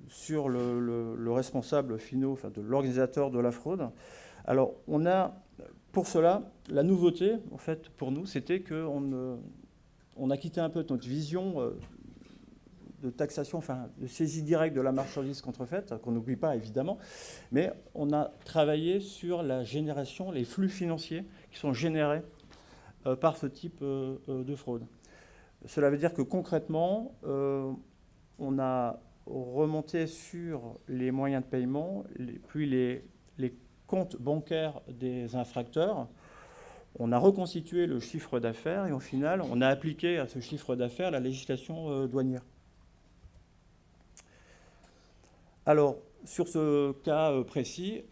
sur le responsable final, enfin de l'organisateur de la fraude. Alors, on a, pour cela, la nouveauté, en fait, pour nous, c'était qu'on a quitté un peu notre vision de taxation, enfin, de saisie directe de la marchandise contrefaite, qu'on n'oublie pas, évidemment, mais on a travaillé sur la génération, les flux financiers qui sont générés par ce type de fraude. Cela veut dire que concrètement, on a remonté sur les moyens de paiement, puis les comptes bancaires des infracteurs. On a reconstitué le chiffre d'affaires et au final, on a appliqué à ce chiffre d'affaires la législation douanière. Alors, sur ce cas précis,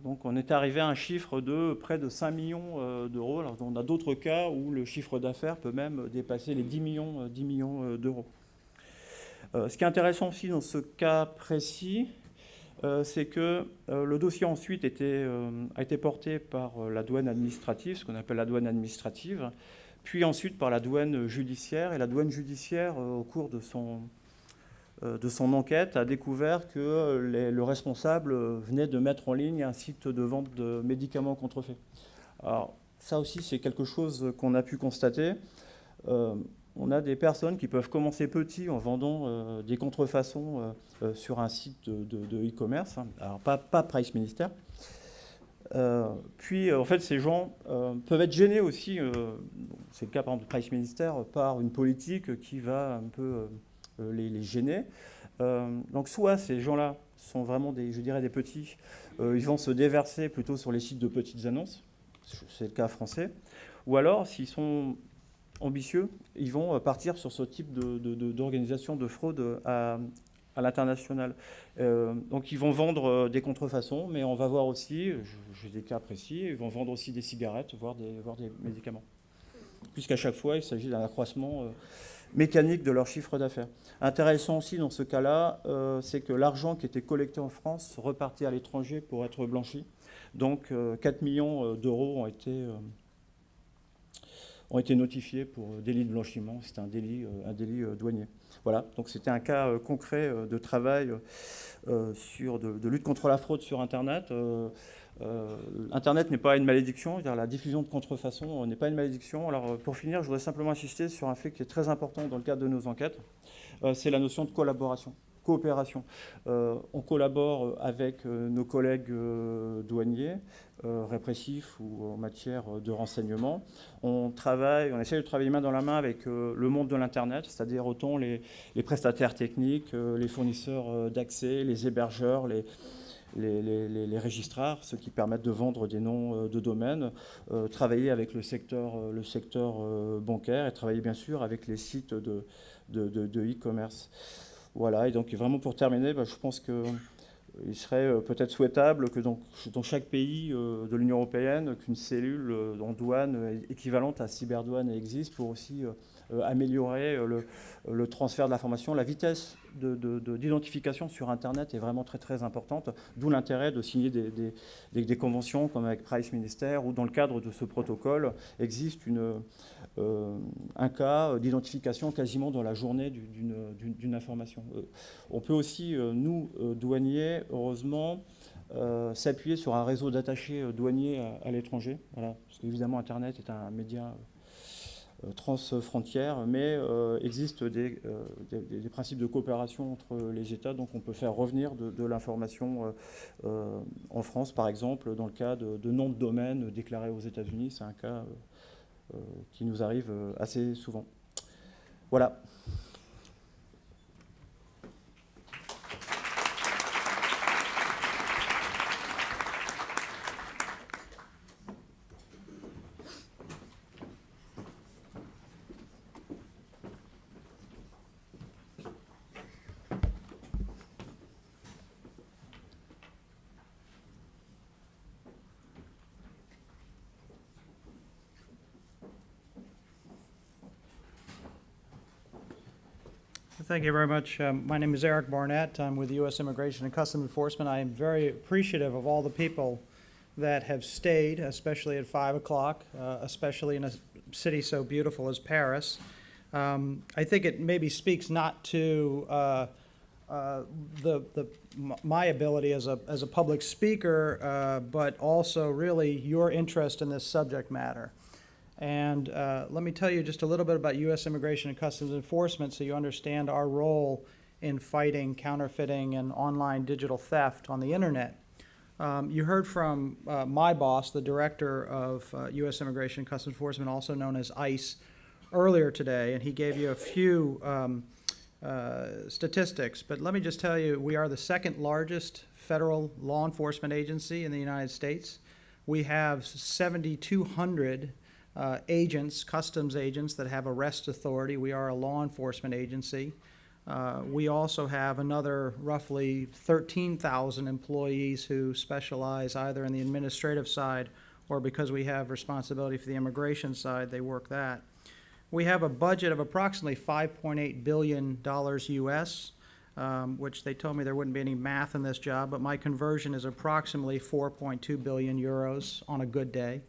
donc on est arrivé à un chiffre de près de 5 millions d'euros. Alors, on a d'autres cas où le chiffre d'affaires peut même dépasser les 10 millions d'euros. Ce qui est intéressant aussi dans ce cas précis, c'est que le dossier ensuite a été porté par la douane administrative, ce qu'on appelle la douane administrative, puis ensuite par la douane judiciaire. Et la douane judiciaire, au cours de son enquête, a découvert que le responsable venait de mettre en ligne un site de vente de médicaments contrefaits. Alors ça aussi, c'est quelque chose qu'on a pu constater. On a des personnes qui peuvent commencer petit en vendant des contrefaçons sur un site de e-commerce, hein. Alors pas Price Minister. Puis en fait ces gens peuvent être gênés aussi, c'est le cas par exemple de Price Minister, par une politique qui va un peu les gêner. Donc soit ces gens-là sont vraiment des petits, ils vont se déverser plutôt sur les sites de petites annonces, c'est le cas français, ou alors s'ils sont ambitieux, ils vont partir sur ce type d'organisation de fraude à l'international. Donc ils vont vendre des contrefaçons, mais on va voir aussi, j'ai des cas précis, ils vont vendre aussi des cigarettes, voire des médicaments. Puisqu'à chaque fois, il s'agit d'un accroissement mécanique de leur chiffre d'affaires. Intéressant aussi dans ce cas-là, c'est que l'argent qui était collecté en France repartait à l'étranger pour être blanchi. Donc 4 millions d'euros ont été notifiés pour délit de blanchiment. C'est un délit douanier. Voilà, donc c'était un cas concret de travail de lutte contre la fraude sur Internet. Internet n'est pas une malédiction, c'est-à-dire la diffusion de contrefaçon n'est pas une malédiction. Alors pour finir, je voudrais simplement insister sur un fait qui est très important dans le cadre de nos enquêtes, c'est la notion de coopération. On collabore avec nos collègues douaniers, répressifs ou en matière de renseignement. On essaie de travailler main dans la main avec le monde de l'Internet, c'est-à-dire autant les prestataires techniques, les fournisseurs d'accès, les hébergeurs, les registrars, ceux qui permettent de vendre des noms de domaine, travailler avec le secteur bancaire et travailler bien sûr avec les sites de e-commerce. Voilà, et donc vraiment pour terminer, je pense qu'il serait peut-être souhaitable que dans chaque pays de l'Union européenne, qu'une cellule en douane équivalente à cyberdouane existe pour aussi améliorer le transfert de l'information. La vitesse d'identification sur Internet est vraiment très très importante, d'où l'intérêt de signer des conventions comme avec Price Minister, où dans le cadre de ce protocole existe un cas d'identification quasiment dans la journée d'une information. On peut aussi, nous, douaniers, heureusement, s'appuyer sur un réseau d'attachés douaniers à l'étranger. Voilà, parce qu'évidemment, Internet est un média transfrontières, mais existe des principes de coopération entre les États, donc on peut faire revenir de l'information en France, par exemple, dans le cas de noms de domaine déclarés aux États-Unis. C'est un cas qui nous arrive assez souvent. Voilà. Thank you very much. My name is Eric Barnett. I'm with the U.S. Immigration and Customs Enforcement. I am very appreciative of all the people that have stayed, especially at 5 o'clock, especially in a city so beautiful as Paris. I think it maybe speaks not to my ability as a public speaker, but also really your interest in this subject matter. And let me tell you just a little bit about U.S. Immigration and Customs Enforcement so you understand our role in fighting counterfeiting and online digital theft on the internet. You heard from my boss, the director of U.S. Immigration and Customs Enforcement, also known as ICE, earlier today, and he gave you a few statistics. But let me just tell you, we are the second largest federal law enforcement agency in the United States. We have 7,200 agents, customs agents, that have arrest authority. We are a law enforcement agency. We also have another roughly 13,000 employees who specialize either in the administrative side or because we have responsibility for the immigration side, they work that. We have a budget of approximately $5.8 billion US, which they told me there wouldn't be any math in this job, but my conversion is approximately 4.2 billion euros on a good day.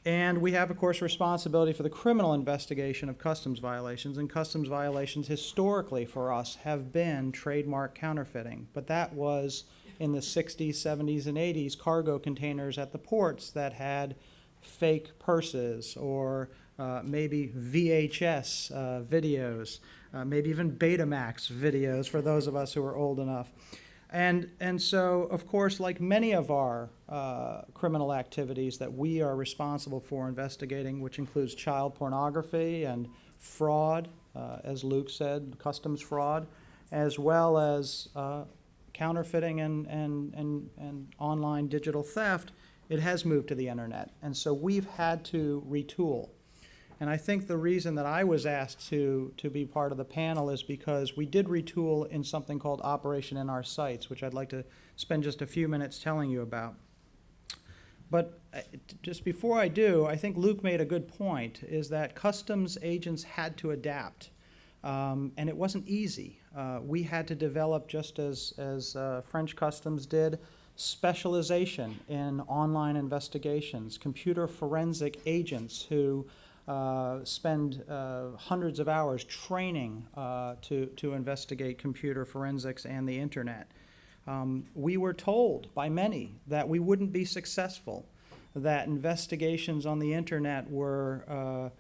And we have, of course, responsibility for the criminal investigation of customs violations, and customs violations historically for us have been trademark counterfeiting. But that was in the 60s, 70s, and 80s, cargo containers at the ports that had fake purses or maybe VHS videos, maybe even Betamax videos for those of us who are old enough. And so, of course, like many of our criminal activities that we are responsible for investigating, which includes child pornography and fraud, as Luke said, customs fraud, as well as counterfeiting and online digital theft, it has moved to the internet. And so we've had to retool. And I think the reason that I was asked to be part of the panel is because we did retool in something called Operation in Our Sights, which I'd like to spend just a few minutes telling you about. But just before I do, I think Luke made a good point, is that customs agents had to adapt. And it wasn't easy. We had to develop, just as French customs did, specialization in online investigations, computer forensic agents who spend hundreds of hours training to investigate computer forensics and the internet. We were told by many that we wouldn't be successful, that investigations on the internet were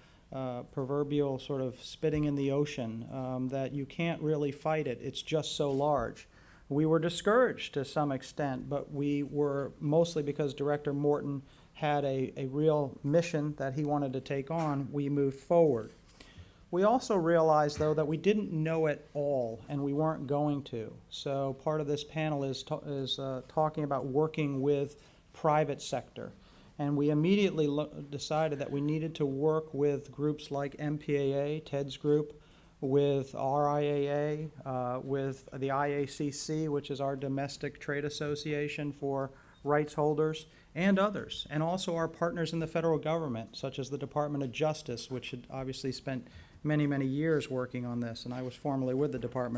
proverbial sort of spitting in the ocean, that you can't really fight it, it's just so large. We were discouraged to some extent, but we were mostly because Director Morton had a real mission that he wanted to take on, we moved forward. We also realized, though, that we didn't know it all, and we weren't going to. So part of this panel is talking about working with private sector. And we immediately decided that we needed to work with groups like MPAA, Ted's group, with RIAA, with the IACC, which is our domestic trade association for rights holders, and others, and also our partners in the federal government, such as the Department of Justice, which had obviously spent many, many years working on this, and I was formerly with the Department